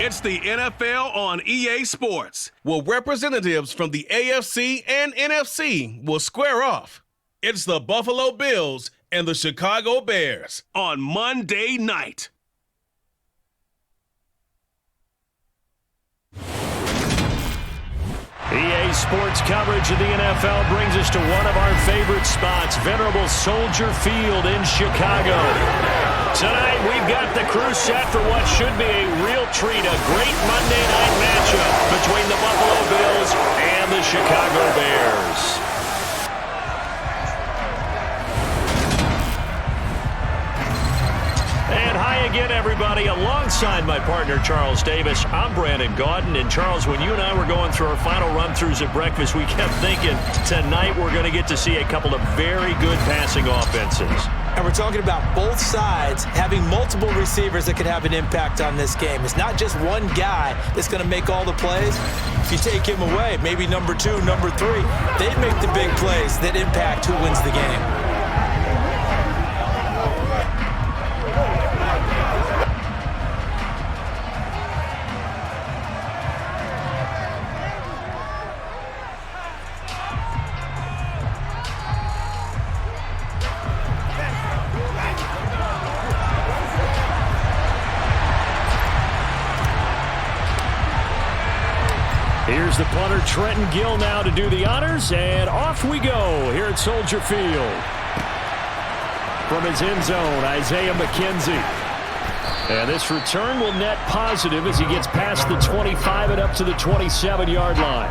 It's the NFL on EA Sports, where representatives from the AFC and NFC will square off. It's the Buffalo Bills and the Chicago Bears on Monday night. EA Sports coverage of the NFL brings us to one of our favorite spots, venerable Soldier Field in Chicago. Tonight, we've got the crew set for what should be a real treat, a great Monday night matchup between the Buffalo Bills and the Chicago Bears. And hi again, everybody. Alongside my partner, Charles Davis, I'm Brandon Gaudin. And Charles, when you and I were going through our final run-throughs at breakfast, we kept thinking tonight we're going to get to see a couple of very good passing offenses. And we're talking about both sides having multiple receivers that could have an impact on this game. It's not just one guy that's going to make all the plays. If you take him away, maybe number 2, number 3, they'd make the big plays that impact who wins the game. Here's the punter, Trenton Gill, now to do the honors, and off we go here at Soldier Field. From his end zone, Isaiah McKenzie. And this return will net positive as he gets past the 25 and up to the 27-yard line.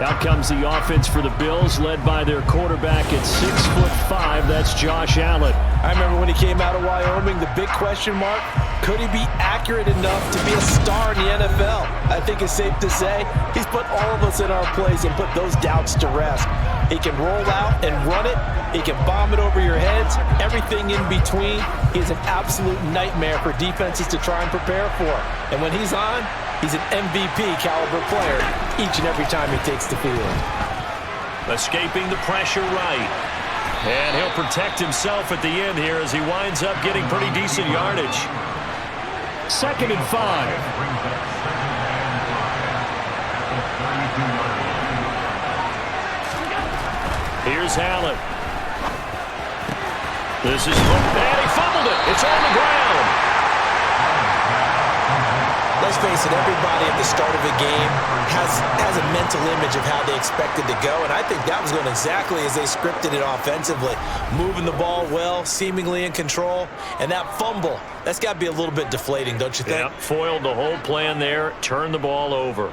Out comes the offense for the Bills, led by their quarterback at 6'5", that's Josh Allen. I remember when he came out of Wyoming, the big question mark, could he be accurate enough to be a star in the NFL? I think it's safe to say he's put all of us in our place and put those doubts to rest. He can roll out and run it. He can bomb it over your heads. Everything in between. He's an absolute nightmare for defenses to try and prepare for. And when he's on, he's an MVP caliber player each and every time he takes the field. Escaping the pressure right. And he'll protect himself at the end here as he winds up getting pretty decent yardage. 2nd and 5. Here's Allen. This is and he fumbled it. It's on the ground. Let's face it, everybody at the start of a game has a mental image of how they expect it to go, and I think that was going exactly as they scripted it offensively. Moving the ball well, seemingly in control, and that fumble, that's got to be a little bit deflating, don't you think? Yeah, foiled the whole plan there, turned the ball over.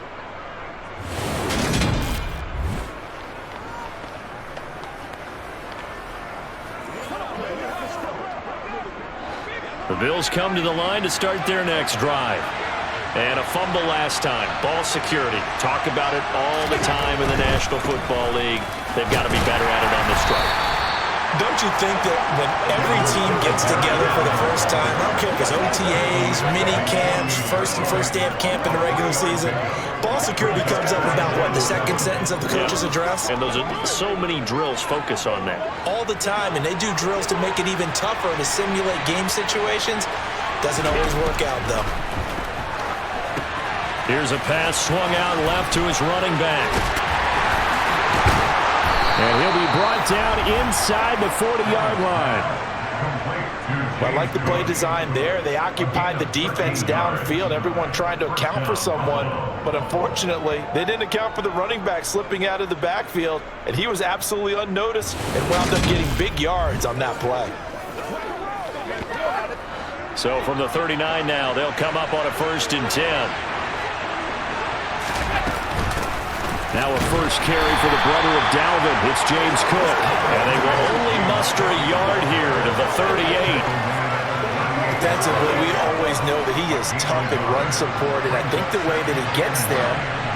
The Bills come to the line to start their next drive. And a fumble last time. Ball security. Talk about it all the time in the National Football League. They've got to be better at it on this drive. Don't you think that when every team gets together for the first time, I don't care if it's OTAs, mini camps, first day of camp in the regular season, ball security comes up about, what, the second sentence of the coach's address? And those are so many drills focus on that. All the time, and they do drills to make it even tougher to simulate game situations. Doesn't always work out, though. Here's a pass swung out left to his running back. And he'll be brought down inside the 40-yard line. Well, I like the play design there. They occupied the defense downfield, everyone trying to account for someone. But unfortunately, they didn't account for the running back slipping out of the backfield, and he was absolutely unnoticed and wound up getting big yards on that play. So from the 39 now, they'll come up on a 1st and 10. Now a first carry for the brother of Dalvin. It's James Cook. And they will only muster a yard here to the 38. Defensively, we always know that he is tough in run support, and I think the way that he gets there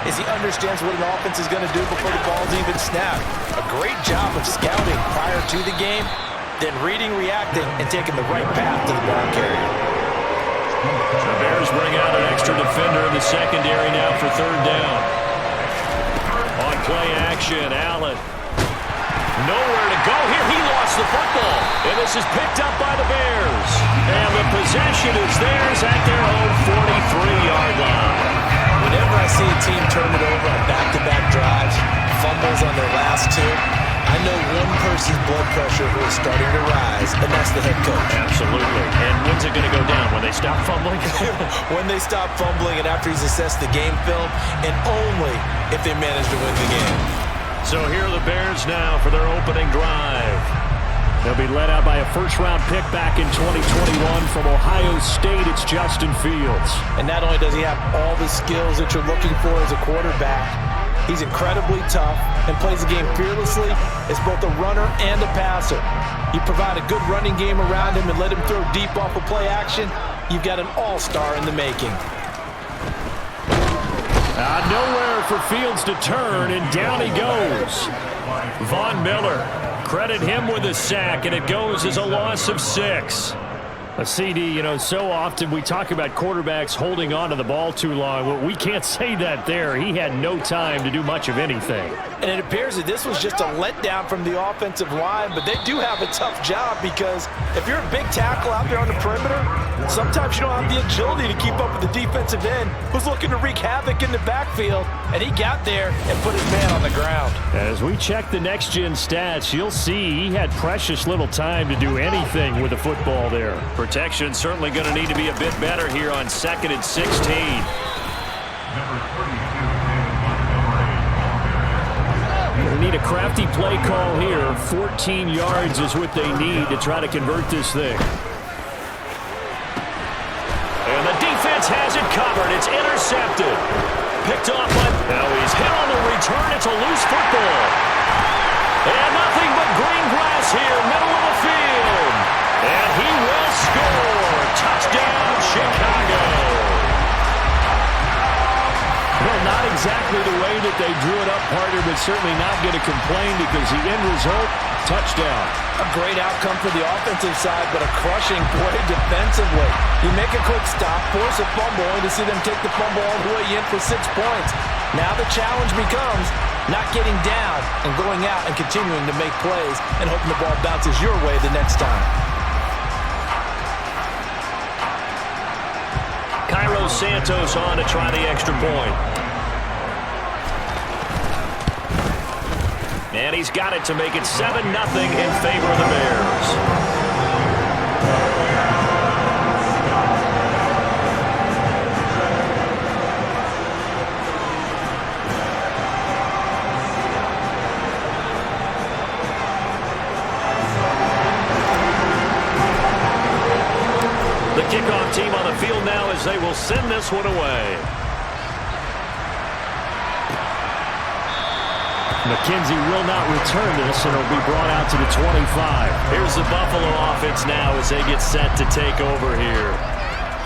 is he understands what an offense is going to do before the ball's even snapped. A great job of scouting prior to the game, then reading, reacting, and taking the right path to the ball carrier. The Bears bring out an extra defender in the secondary now for 3rd down. On play action, Allen. Nowhere to go here. He lost the football. And this is picked up by the Bears. And the possession is theirs at their own 43-yard line. Whenever I see a team turn it over on back-to-back drives, fumbles on their last two, I know one person's blood pressure is starting to rise, and that's the head coach. Absolutely. And when's it going to go down? When they stop fumbling? When they stop fumbling and after he's assessed the game film, and only if they manage to win the game. So here are the Bears now for their opening drive. They'll be led out by a first-round pick back in 2021 from Ohio State. It's Justin Fields. And not only does he have all the skills that you're looking for as a quarterback, he's incredibly tough and plays the game fearlessly as both a runner and a passer. You provide a good running game around him and let him throw deep off of play action, you've got an all-star in the making. Nowhere for Fields to turn, and down he goes. Von Miller, credit him with a sack, and it goes as a loss of 6. A CD, so often we talk about quarterbacks holding on to the ball too long. Well, we can't say that there. He had no time to do much of anything. And it appears that this was just a letdown from the offensive line, but they do have a tough job because if you're a big tackle out there on the perimeter, sometimes you don't have the agility to keep up with the defensive end who's looking to wreak havoc in the backfield, and he got there and put his man on the ground. As we check the next-gen stats, you'll see he had precious little time to do anything with the football there. Protection certainly going to need to be a bit better here on 2nd and 16. They need a crafty play call here. 14 yards is what they need to try to convert this thing. And the defense has it covered. It's intercepted. Picked off by... Now he's hit on the return. It's a loose football. And nothing but green grass here, middle of the field. And he will score. Touchdown, Chicago. Well, not exactly the way that they drew it up, partner, but certainly not going to complain because the end result, touchdown. A great outcome for the offensive side, but a crushing play defensively. You make a quick stop, force a fumble, only to see them take the fumble all the way in for 6 points. Now the challenge becomes not getting down and going out and continuing to make plays and hoping the ball bounces your way the next time. Cairo Santos on to try the extra point. And he's got it to make it 7-0 in favor of the Bears. The kickoff team on the field now as they will send this one away. McKenzie will not return this, and it'll be brought out to the 25. Here's the Buffalo offense now as they get set to take over here.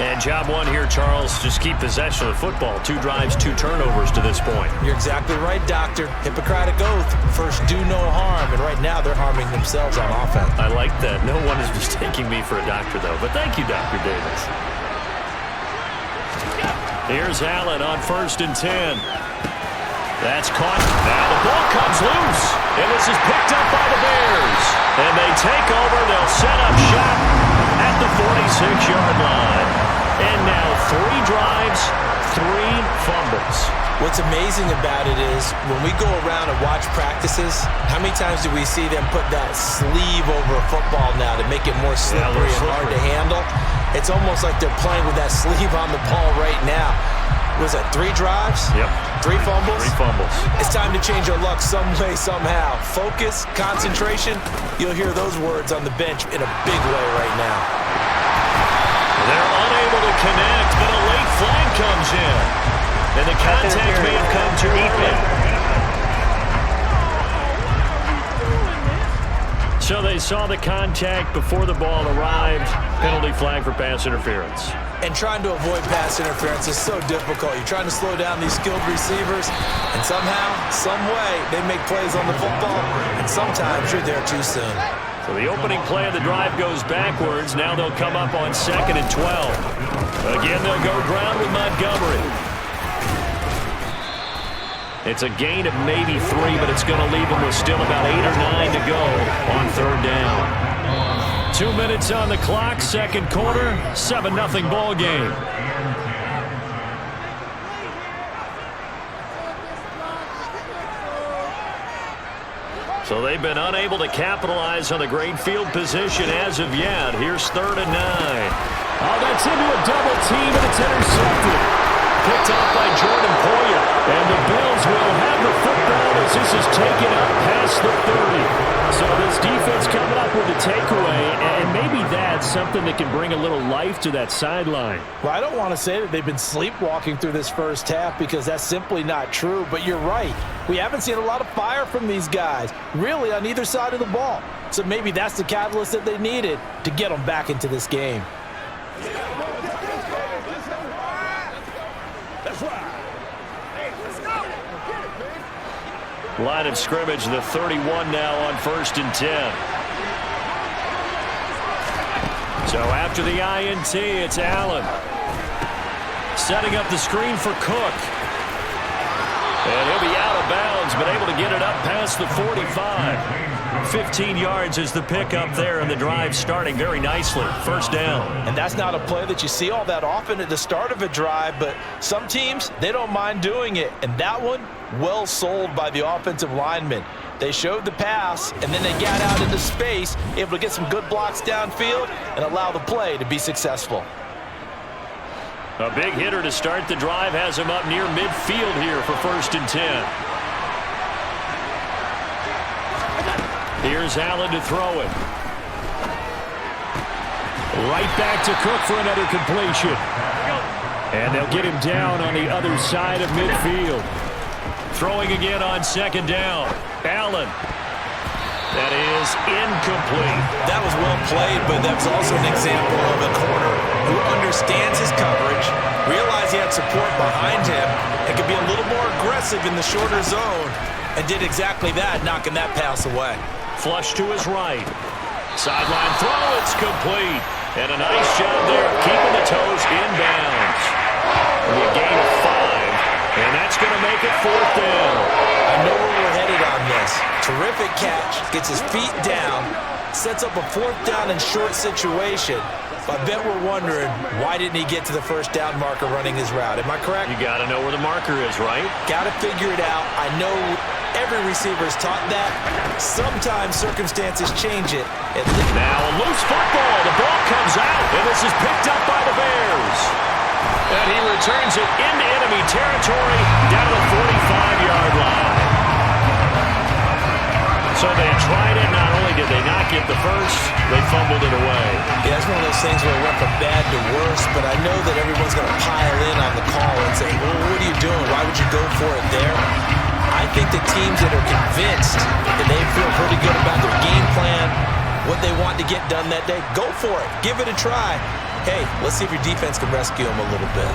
And job one here, Charles, just keep possession of the football. 2 drives, 2 turnovers to this point. You're exactly right, Doctor. Hippocratic oath. First, do no harm. And right now, they're harming themselves on offense. I like that. No one is mistaking me for a doctor, though. But thank you, Dr. Davis. Here's Allen on 1st and 10. That's caught. Now the ball comes loose. And this is picked up by the Bears. And they take over. They'll set up shop at the 46-yard line. And now 3 drives, 3 fumbles. What's amazing about it is when we go around and watch practices, how many times do we see them put that sleeve over a football now to make it more slippery and hard to handle? It's almost like they're playing with that sleeve on the ball right now. Was that 3 drives? Yep. 3 fumbles? 3 fumbles. It's time to change our luck some way, somehow. Focus, concentration, you'll hear those words on the bench in a big way right now. They're unable to connect, but a late flag comes in. And the contact may have come too early. So they saw the contact before the ball arrived. Penalty flag for pass interference. And trying to avoid pass interference is so difficult. You're trying to slow down these skilled receivers, and somehow, some way, they make plays on the football, and sometimes you're there too soon. So the opening play of the drive goes backwards. Now they'll come up on 2nd and 12. Again, they'll go ground with Montgomery. It's a gain of maybe 3, but it's going to leave them with still about 8 or 9 to go on 3rd down. 2 minutes on the clock, second quarter, 7-0 ball game. So they've been unable to capitalize on the great field position as of yet. Here's 3rd and 9. Oh, that's into a double team, and it's intercepted. Picked off by Jordan Poyer. And the Bills will have the football as this is taken up past the 30. So this defense coming up with a takeaway, and maybe that's something that can bring a little life to that sideline. Well, I don't want to say that they've been sleepwalking through this first half because that's simply not true, but you're right. We haven't seen a lot of fire from these guys, really, on either side of the ball. So maybe that's the catalyst that they needed to get them back into this game. Line of scrimmage, the 31 now on 1st and 10. So after the INT, it's Allen. Setting up the screen for Cook. And he'll be out of bounds, but able to get it up past the 45. 15 yards is the pickup there, and the drive starting very nicely. First down. And that's not a play that you see all that often at the start of a drive, but some teams, they don't mind doing it. And that one, well sold by the offensive linemen. They showed the pass, and then they got out into space, able to get some good blocks downfield and allow the play to be successful. A big hitter to start the drive has him up near midfield here for 1st and 10. Here's Allen to throw it. Right back to Cook for another completion. And they'll get him down on the other side of midfield. Throwing again on 2nd down. Allen. That is incomplete. That was well played, but that's also an example of a corner who understands his coverage, realized he had support behind him, and could be a little more aggressive in the shorter zone, and did exactly that, knocking that pass away. Flush to his right. Sideline throw, it's complete. And a nice job there keeping the toes inbounds. A gain of 5, and that's going to make it 4th down. I know where we're headed on this. Terrific catch, gets his feet down, sets up a 4th down and short situation. I bet we're wondering, why didn't he get to the 1st down marker running his route? Am I correct? You got to know where the marker is, right? Got to figure it out. I know every receiver is taught that. Sometimes circumstances change it. Now a loose football. The ball comes out, and this is picked up by the Bears. And he returns it into enemy territory down to the 45-yard line. So they tried it. Not only did they not get the first, they fumbled it away. Yeah, it's one of those things where it went from bad to worse, but I know that everyone's going to pile in on the call and say, well, what are you doing? Why would you go for it there? I think the teams that are convinced that they feel pretty good about their game plan, what they want to get done that day, go for it. Give it a try. Hey, let's see if your defense can rescue them a little bit.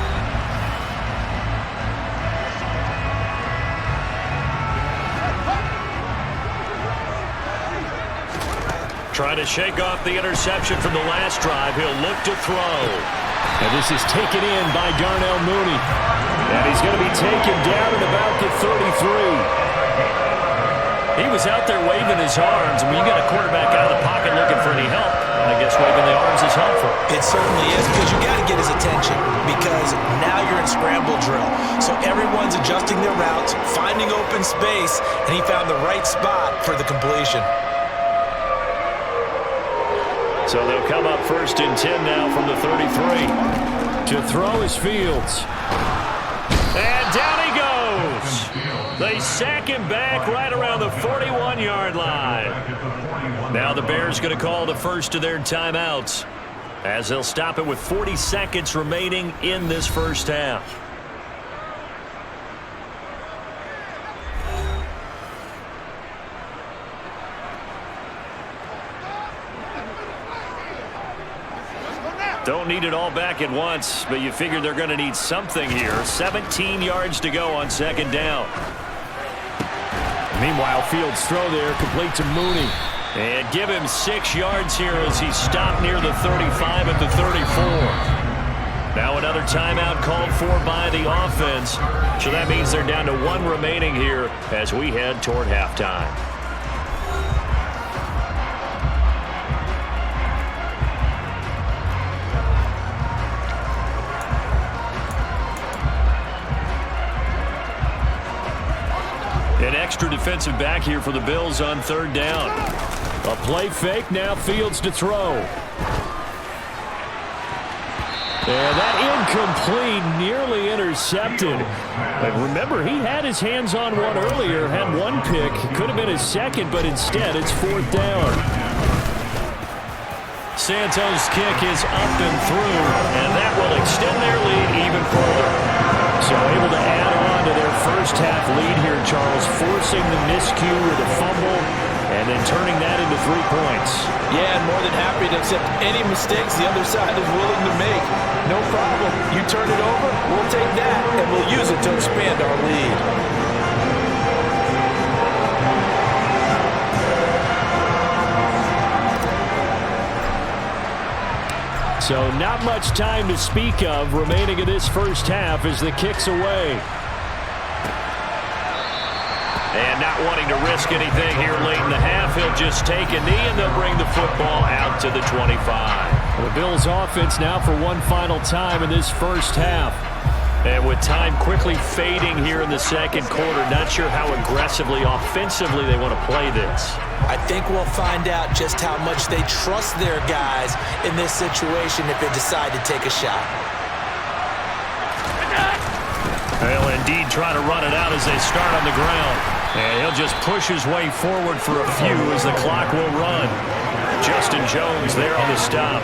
Trying to shake off the interception from the last drive. He'll look to throw. And this is taken in by Darnell Mooney. And he's going to be taken down at about the 33. He was out there waving his arms. I mean, you got a quarterback out of the pocket looking for any help. I guess waving the arms is helpful. It certainly is, because you got to get his attention, because now you're in scramble drill. So everyone's adjusting their routes, finding open space, and he found the right spot for the completion. So they'll come up 1st and 10 now from the 33. To throw is Fields. And down he goes. They sack him back right around the 41-yard line. Now the Bears going to call the first of their timeouts, as they'll stop it with 40 seconds remaining in this first half. Don't need it all back at once, but you figure they're going to need something here. 17 yards to go on 2nd down. Meanwhile, Fields' throw there, complete to Mooney. And give him 6 yards here as he stopped near the 35 at the 34. Now another timeout called for by the offense. So that means they're down to 1 remaining here as we head toward halftime. defensive back here for the Bills on third down. A play fake, now Fields to throw. And that incomplete, nearly intercepted. And remember, he had his hands on one earlier, had one pick. Could have been his second, but instead it's fourth down. Santos' kick is up and through, and that will extend their lead even further. So able to add on to their first half lead here, Charles, forcing the miscue with a fumble and then turning that into 3 points. Yeah, and more than happy to accept any mistakes the other side is willing to make. No problem. You turn it over, we'll take that, and we'll use it to expand our lead. So not much time to speak of remaining in this first half as the kick's away. And not wanting to risk anything here late in the half, he'll just take a knee and they'll bring the football out to the 25. The Bills offense now for one final time in this first half. And with time quickly fading here in the second quarter, not sure how aggressively, offensively they want to play this. I think we'll find out just how much they trust their guys in this situation if they decide to take a shot. They'll indeed try to run it out as they start on the ground. And he'll just push his way forward for a few as the clock will run. Justin Jones there on the stop.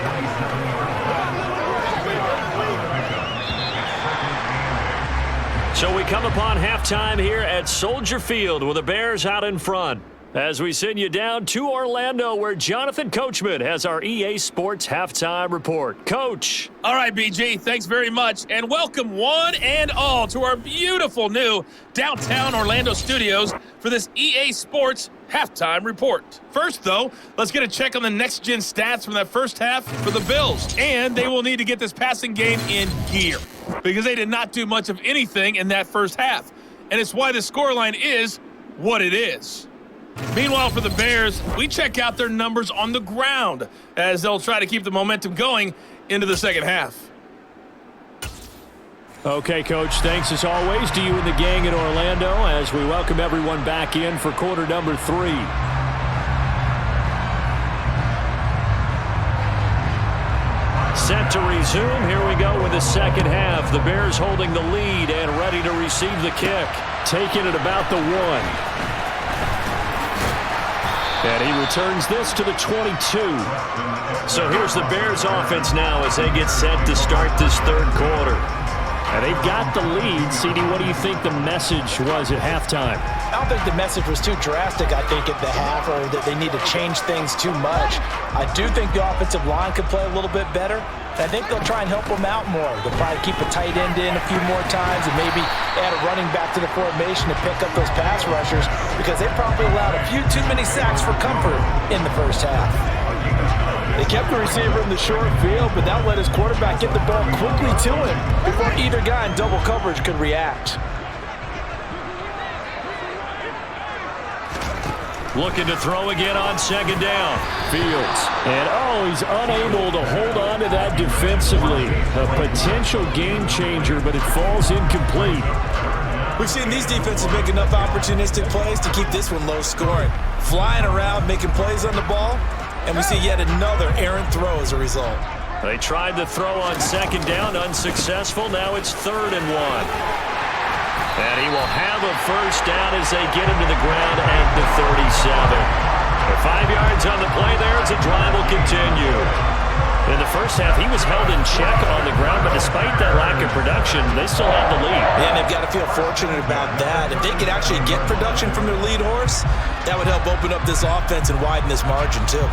So we come upon halftime here at Soldier Field with the Bears out in front. As we send you down to Orlando, where Jonathan Coachman has our EA Sports Halftime Report. Coach. All right, BG, thanks very much. And welcome one and all to our beautiful new downtown Orlando studios for this EA Sports Halftime Report. First, though, let's get a check on the next-gen stats from that first half for the Bills. And they will need to get this passing game in gear because they did not do much of anything in that first half. And it's why the scoreline is what it is. Meanwhile, for the Bears, we check out their numbers on the ground as they'll try to keep the momentum going into the second half. Okay, Coach, thanks as always to you and the gang in Orlando as we welcome everyone back in for quarter number 3. Set to resume. Here we go with the second half. The Bears holding the lead and ready to receive the kick. Taking it about the 1. And he returns this to the 22. So here's the Bears offense now as they get set to start this third quarter. And they've got the lead. CD, what do you think the message was at halftime? I don't think the message was too drastic, I think, at the half, or that they need to change things too much. I do think the offensive line could play a little bit better. I think they'll try and help them out more. They'll probably keep a tight end in a few more times and maybe add a running back to the formation to pick up those pass rushers because they probably allowed a few too many sacks for comfort in the first half. They kept the receiver in the short field, but that let his quarterback get the ball quickly to him before either guy in double coverage could react. Looking to throw again on second down. Fields. And, he's unable to hold on to that defensively. A potential game changer, but it falls incomplete. We've seen these defenses make enough opportunistic plays to keep this one low scoring. Flying around, making plays on the ball, and we see yet another errant throw as a result. They tried to throw on second down, unsuccessful. Now it's 3rd and 1. And he will have a first down as they get him to the ground at the 37. 5 yards on the play there as the drive will continue. In the first half, he was held in check on the ground, but despite that lack of production, they still have the lead. And they've got to feel fortunate about that. If they could actually get production from their lead horse, that would help open up this offense and widen this margin too.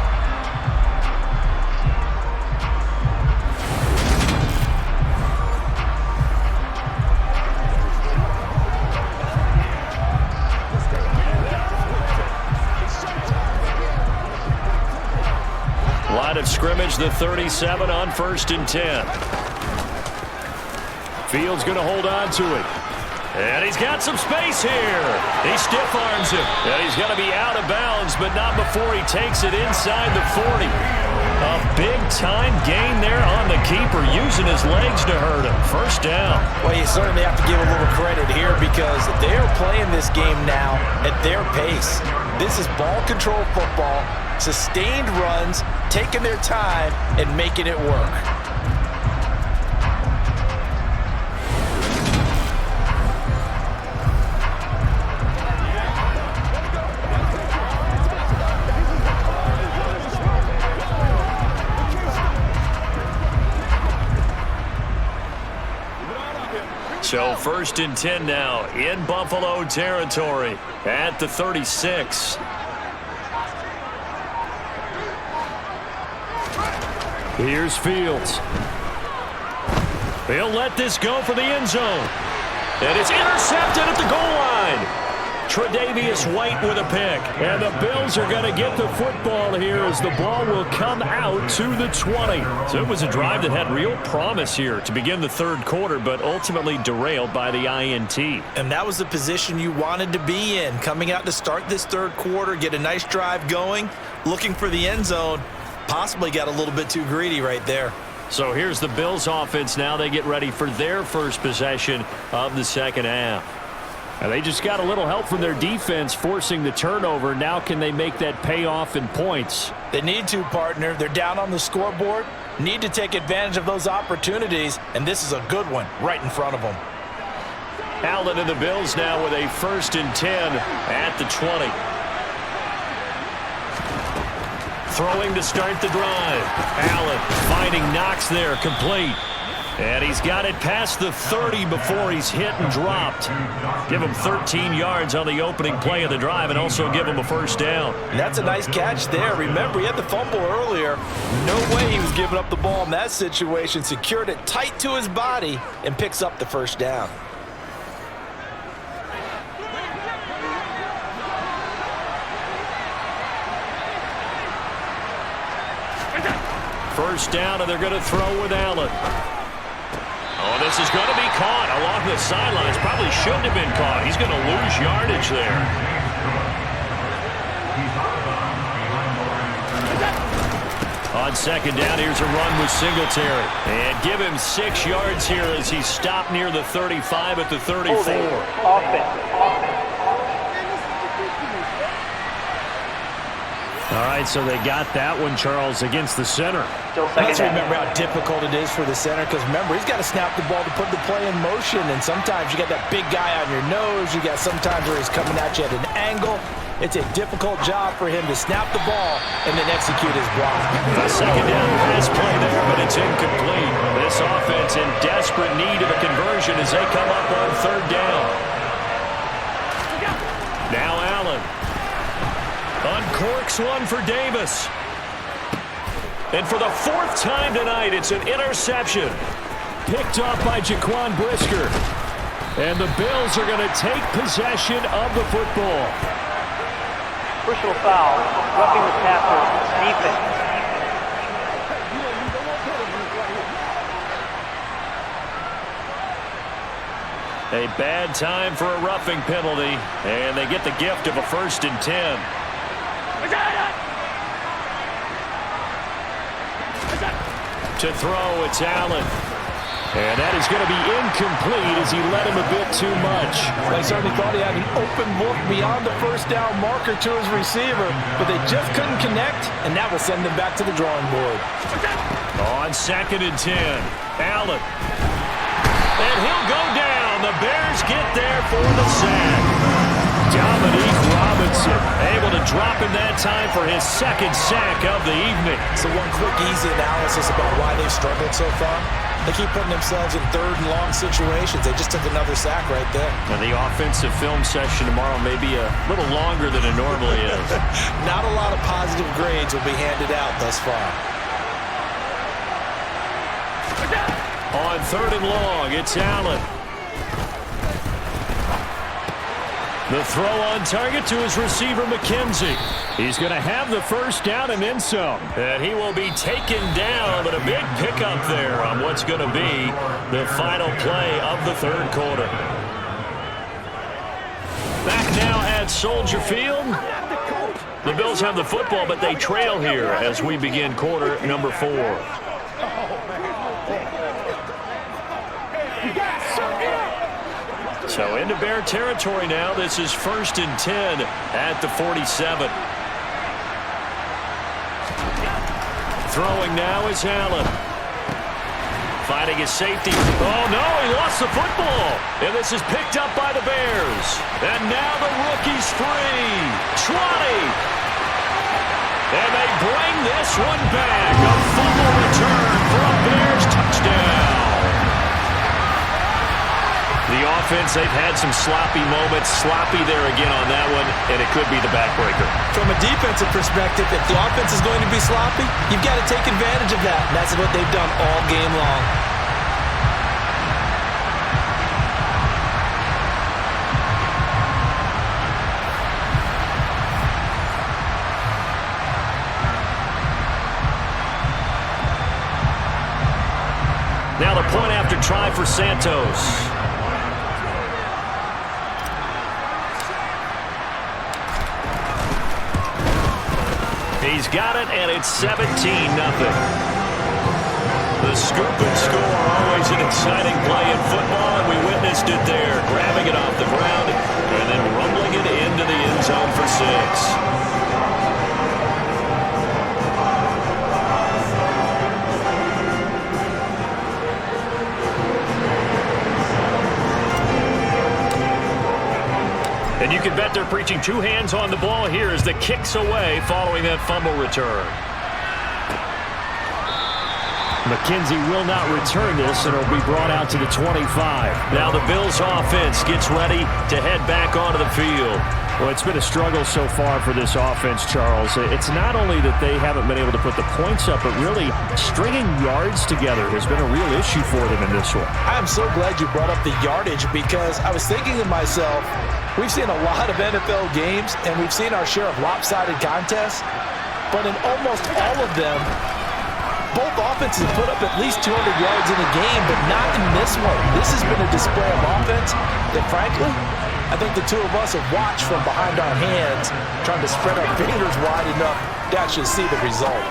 Line of scrimmage, the 37 on 1st and 10. Fields going to hold on to it. And he's got some space here. He stiff arms him. And he's going to be out of bounds, but not before he takes it inside the 40. A big-time gain there on the keeper, using his legs to hurt him. First down. Well, you certainly have to give a little credit here because they are playing this game now at their pace. This is ball control football, sustained runs, taking their time, and making it work. So 1st and 10 now in Buffalo territory at the 36. Here's Fields. He'll let this go for the end zone. And it's intercepted at the goal line. Tre'Davious White with a pick. And the Bills are going to get the football here as the ball will come out to the 20. So it was a drive that had real promise here to begin the third quarter, but ultimately derailed by the INT. And that was the position you wanted to be in, coming out to start this third quarter, get a nice drive going, looking for the end zone. Possibly got a little bit too greedy right there. So here's the Bills offense now. They get ready for their first possession of the second half. And they just got a little help from their defense forcing the turnover. Now can they make that pay off in points? They need to, partner. They're down on the scoreboard. Need to take advantage of those opportunities, and this is a good one right in front of them. Allen and the Bills now with a 1st and 10 at the 20. Throwing to start the drive. Allen finding Knox there, complete. And he's got it past the 30 before he's hit and dropped. Give him 13 yards on the opening play of the drive and also give him a first down. And that's a nice catch there. Remember, he had the fumble earlier. No way he was giving up the ball in that situation. Secured it tight to his body and picks up the first down. First down, and they're going to throw with Allen. Oh, this is going to be caught along the sidelines. Probably shouldn't have been caught. He's going to lose yardage there. On second down, here's a run with Singletary. And give him 6 yards here as he stopped near the 35 at the 34. All right, so they got that one, Charles, against the center. Let's remember how difficult it is for the center because, remember, he's got to snap the ball to put the play in motion, and sometimes you got that big guy on your nose. You got sometimes where he's coming at you at an angle. It's a difficult job for him to snap the ball and then execute his block. A second down pass play there, but it's incomplete. This offense in desperate need of a conversion as they come up on third down. Now Allen. Uncorks one for Davis. And for the 4th time tonight, it's an interception. Picked off by Jaquan Brisker. And the Bills are going to take possession of the football. Personal foul, roughing the passer, defense. A bad time for a roughing penalty, and they get the gift of a 1st and 10. To throw, it's Allen. And that is going to be incomplete as he led him a bit too much. They certainly thought he had an open look beyond the first down marker to his receiver, but they just couldn't connect, and that will send them back to the drawing board. On 2nd and 10, Allen. And he'll go down. The Bears get there for the sack. Dominique Robinson able to drop in that time for his 2nd sack of the evening. So one quick, easy analysis about why they've struggled so far. They keep putting themselves in 3rd and long situations. They just took another sack right there. And the offensive film session tomorrow may be a little longer than it normally is. Not a lot of positive grades will be handed out thus far. On 3rd and long, it's Allen. The throw on target to his receiver, McKenzie. He's going to have the first down and then some. And he will be taken down, but a big pickup there on what's going to be the final play of the third quarter. Back now at Soldier Field. The Bills have the football, but they trail here as we begin quarter number 4. So into Bear territory now. This is 1st and 10 at the 47. Throwing now is Allen. Fighting his safety. Oh, no, he lost the football. And this is picked up by the Bears. And now the rookie's free. 20. And they bring this one back. A fumble return for a Bears touchdown. The offense, they've had some sloppy moments. Sloppy there again on that one, and it could be the backbreaker. From a defensive perspective, if the offense is going to be sloppy, you've got to take advantage of that. And that's what they've done all game long. Now the point after try for Santos. He's got it, and it's 17-0. The scoop and score, always an exciting play in football, and we witnessed it there, grabbing it off the ground and then rumbling it into the end zone for 6. And you can bet they're preaching 2 hands on the ball here as the kick's away following that fumble return. McKenzie will not return this, and it'll be brought out to the 25. Now the Bills offense gets ready to head back onto the field. Well, it's been a struggle so far for this offense, Charles. It's not only that they haven't been able to put the points up, but really stringing yards together has been a real issue for them in this one. I'm so glad you brought up the yardage because I was thinking to myself, we've seen a lot of NFL games, and we've seen our share of lopsided contests, but in almost all of them, both offenses put up at least 200 yards in a game, but not in this one. This has been a display of offense that, frankly, I think the two of us have watched from behind our hands, trying to spread our fingers wide enough to actually see the result.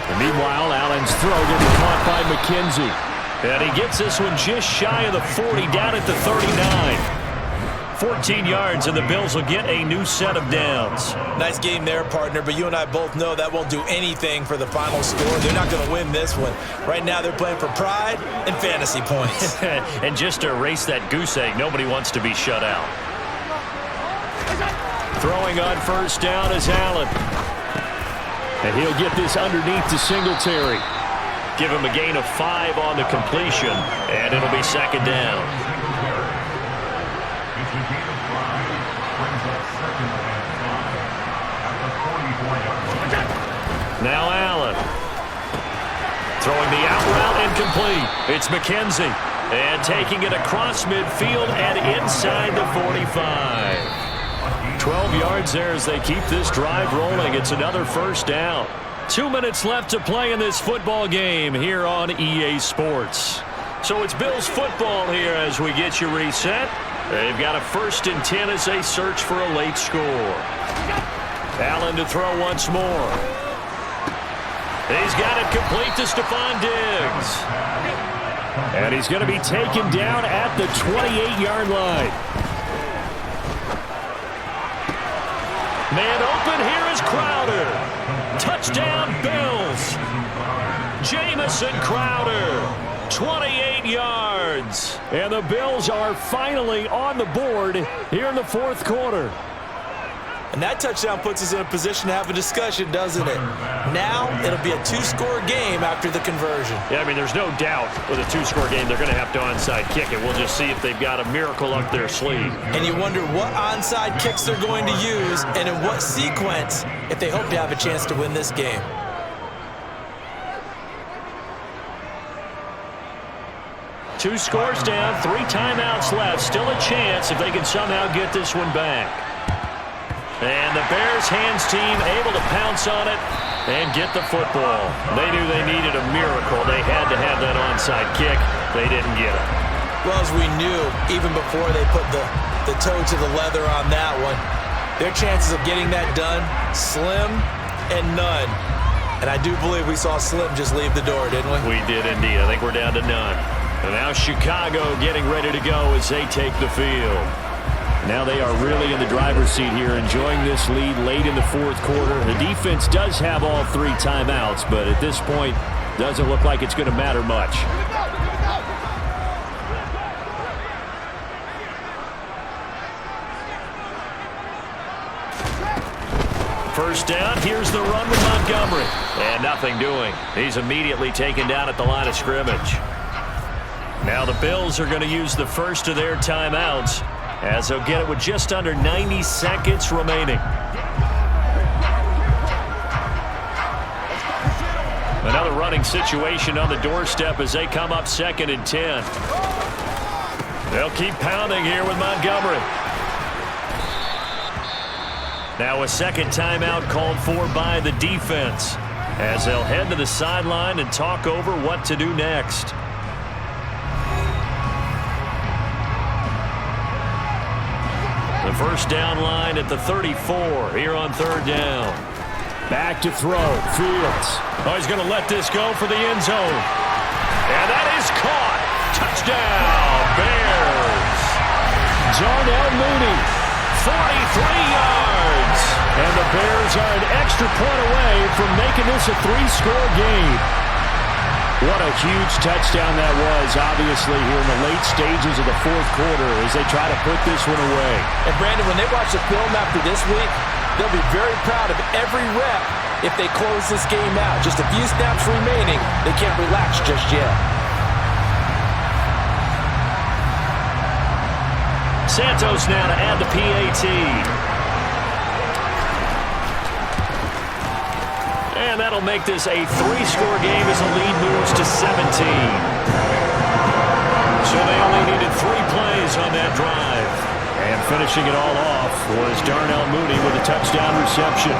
And meanwhile, Allen's throw getting caught by McKenzie. And he gets this one just shy of the 40, down at the 39. 14 yards, and the Bills will get a new set of downs. Nice game there, partner, but you and I both know that won't do anything for the final score. They're not going to win this one. Right now, they're playing for pride and fantasy points. And just to erase that goose egg, nobody wants to be shut out. Throwing on first down is Allen. And he'll get this underneath to Singletary. Give him a gain of 5 on the completion, and it'll be 2nd down. Now Allen. Throwing the out route incomplete. It's McKenzie. And taking it across midfield and inside the 45. 12 yards there as they keep this drive rolling. It's another first down. 2 minutes left to play in this football game here on EA Sports. So it's Bills football here as we get you reset. They've got a 1st and 10 as they search for a late score. Allen to throw once more. He's got it complete to Stephon Diggs. And he's going to be taken down at the 28-yard line. Man open, here is Crowder. Touchdown, Bills. Jamison Crowder, 28 yards. And the Bills are finally on the board here in the 4th quarter. And that touchdown puts us in a position to have a discussion, doesn't it? Now, it'll be a 2-score game after the conversion. Yeah, I mean, there's no doubt with a 2-score game, they're going to have to onside kick it. We'll just see if they've got a miracle up their sleeve. And you wonder what onside kicks they're going to use and in what sequence if they hope to have a chance to win this game. Two scores down, 3 timeouts left. Still a chance if they can somehow get this one back. And the Bears hands team able to pounce on it and get the football. They knew they needed a miracle. They had to have that onside kick. They didn't get it. Well, as we knew, even before they put the the toe to the leather on that one. Their chances of getting that done, slim and none. And I do believe we saw Slim just leave the door, didn't we? We did indeed. I think we're down to none. And now Chicago getting ready to go as they take the field. Now they are really in the driver's seat here, enjoying this lead late in the fourth quarter. The defense does have all 3 timeouts, but at this point, doesn't look like it's going to matter much. First down, here's the run with Montgomery. And nothing doing. He's immediately taken down at the line of scrimmage. Now the Bills are going to use the first of their timeouts, as they'll get it with just under 90 seconds remaining. Another running situation on the doorstep as they come up 2nd and 10. They'll keep pounding here with Montgomery. Now a second timeout called for by the defense, as they'll head to the sideline and talk over what to do next. The first down line at the 34 here on 3rd down. Back to throw. Fields. Oh, he's going to let this go for the end zone. And that is caught. Touchdown, Bears. Darnell Mooney, 43 yards. And the Bears are an extra point away from making this a 3-score game. What a huge touchdown that was, obviously, here in the late stages of the fourth quarter as they try to put this one away. And, Brandon, when they watch the film after this week, they'll be very proud of every rep if they close this game out. Just a few snaps remaining. They can't relax just yet. Santos now to add the PAT. And that'll make this a 3-score game as the lead moves to 17. So they only needed 3 plays on that drive. And finishing it all off was Darnell Mooney with a touchdown reception.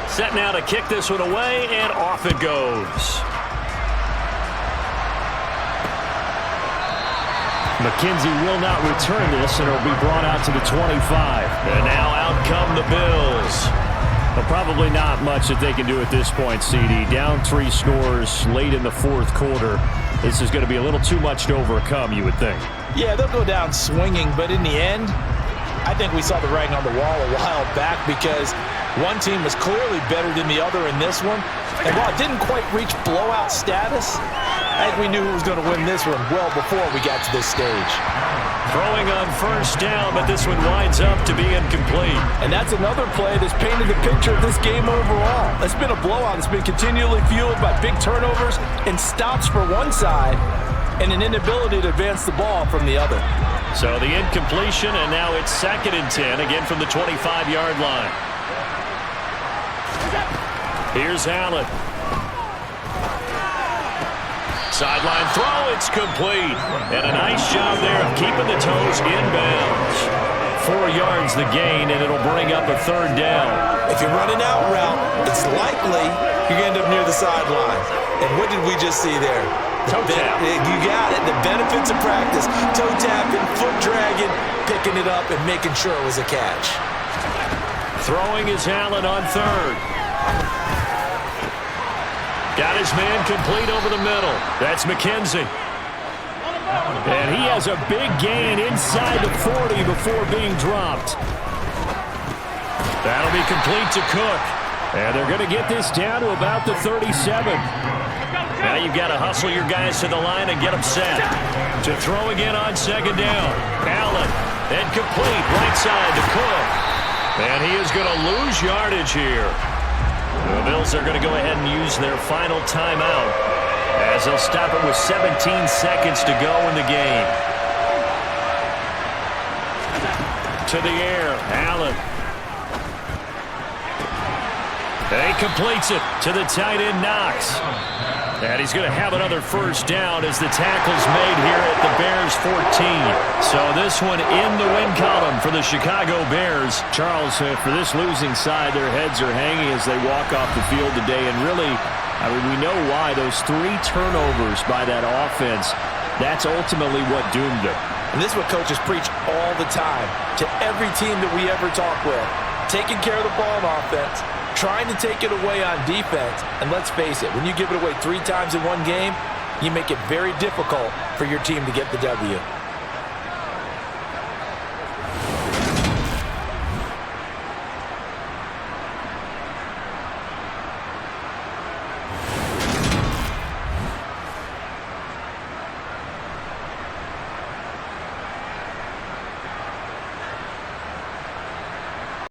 Set now to kick this one away, and off it goes. McKenzie will not return this, and it'll be brought out to the 25. And now out come the Bills. Well, probably not much that they can do at this point, CD. Down 3 scores late in the fourth quarter. This is going to be a little too much to overcome, you would think. Yeah, they'll go down swinging, but in the end, I think we saw the writing on the wall a while back because one team was clearly better than the other in this one. And while it didn't quite reach blowout status, I think we knew who was going to win this one well before we got to this stage. Throwing on first down, but this one winds up to be incomplete. And that's another play that's painted the picture of this game overall. It's been a blowout. It's been continually fueled by big turnovers and stops for one side and an inability to advance the ball from the other. So the incompletion, and now it's 2nd and 10, again from the 25-yard line. Here's Allen. Sideline throw, it's complete. And a nice job there of keeping the toes inbounds. 4 yards the gain, and it'll bring up a 3rd down. If you're running out route, it's likely you're going to end up near the sideline. And what did we just see there? Toe tap. You got it. The benefits of practice. Toe tapping, foot dragging, picking it up, and making sure it was a catch. Throwing is Allen on 3rd. Got his man complete over the middle. That's McKenzie. And he has a big gain inside the 40 before being dropped. That'll be complete to Cook. And they're going to get this down to about the 37. Now you've got to hustle your guys to the line and get them set. To throw again on 2nd down. Allen, and complete right side to Cook. And he is going to lose yardage here. The Bills are going to go ahead and use their final timeout as they'll stop it with 17 seconds to go in the game. To the air, Allen. And he completes it to the tight end, Knox. And he's going to have another first down as the tackle's made here at the Bears 14. So this one in the win column for the Chicago Bears. Charles, for this losing side, their heads are hanging as they walk off the field today. And really, I mean, we know why. Those 3 turnovers by that offense, that's ultimately what doomed them. And this is what coaches preach all the time to every team that we ever talk with. Taking care of the ball on offense, trying to take it away on defense. And let's face it, when you give it away 3 times in one game, you make it very difficult for your team to get the W.